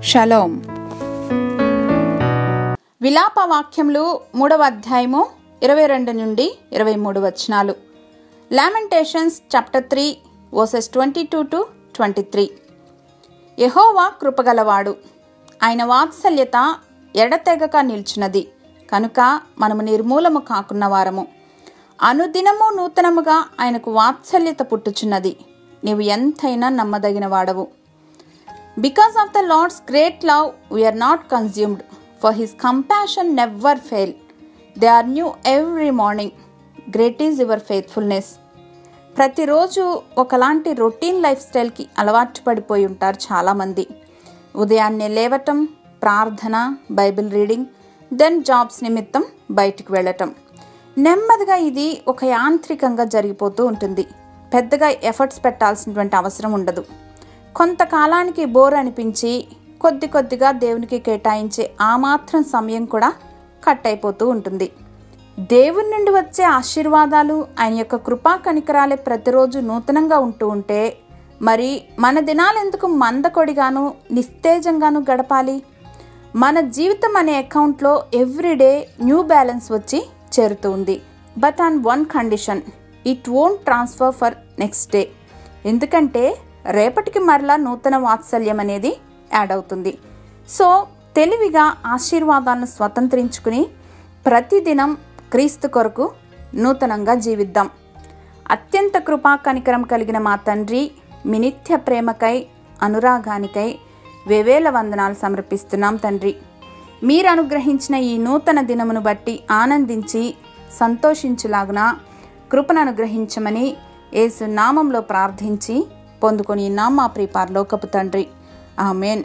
Shalom. విలాప వాక్యములు 3వ అధ్యాయము 22 నుండి 23 వచనాలు. Lamentations chapter 3 versus 22 to 23. యెహోవా కృపగలవాడు, ఆయన వాత్సల్యత ఎడతెగక నిల్చున్నది కనుక మనము నిర్మూలము కాకున్న వారము. అనుదినము నూతనముగా ఆయనకు వాత్సల్యత పుట్టుచున్నది, నీవు ఎంతైనా నమ్మదగిన వాడవు. Because of the Lord's great love, we are not consumed, for his compassion never fail. They are new every morning. Great is your faithfulness. ప్రతిరోజు ఒకలాంటి రొటీన్ లైఫ్ స్టైల్కి అలవాటు పడిపోయి ఉంటారు చాలామంది. ఉదయాన్నే లేవటం, ప్రార్థన, బైబిల్ రీడింగ్, దెన్ జాబ్స్ నిమిత్తం బయటికి వెళ్ళటం. నెమ్మదిగా ఇది ఒక యాంత్రికంగా జరిగిపోతూ ఉంటుంది. పెద్దగా ఎఫర్ట్స్ పెట్టాల్సినటువంటి అవసరం ఉండదు. కొంతకాలానికి బోర్ అనిపించి కొద్ది కొద్దిగా దేవునికి కేటాయించే ఆ మాత్రం సమయం కూడా కట్ అయిపోతూ ఉంటుంది. దేవుని నుండి వచ్చే ఆశీర్వాదాలు, ఆయన యొక్క కృపా కనికరాలే ప్రతిరోజు నూతనంగా ఉంటూ ఉంటే మరి మన దినాలు ఎందుకు మందకొడిగాను నిస్తేజంగాను గడపాలి? మన జీవితం అనే అకౌంట్లో ఎవ్రీడే న్యూ బ్యాలెన్స్ వచ్చి చేరుతూ ఉంది. But on one condition, it won't transfer for next day. ఎందుకంటే రేపటికి మరలా నూతన వాత్సల్యం అనేది యాడ్ అవుతుంది. సో తెలివిగా ఆశీర్వాదాలను స్వతంత్రించుకుని ప్రతిదినం క్రీస్తు కొరకు నూతనంగా జీవిద్దాం. అత్యంత కృపా కనికరం కలిగిన మా తండ్రి, మీ నిత్య ప్రేమకై అనురాగానికై వేవేల వందనాలు సమర్పిస్తున్నాం తండ్రి. మీరు అనుగ్రహించిన ఈ నూతన దినమును బట్టి ఆనందించి సంతోషించులాగున కృపను అనుగ్రహించమని యేసు నామంలో ప్రార్థించి పొందుకొని మా ప్రియ పరలోకపు తండ్రి, ఆమేన్.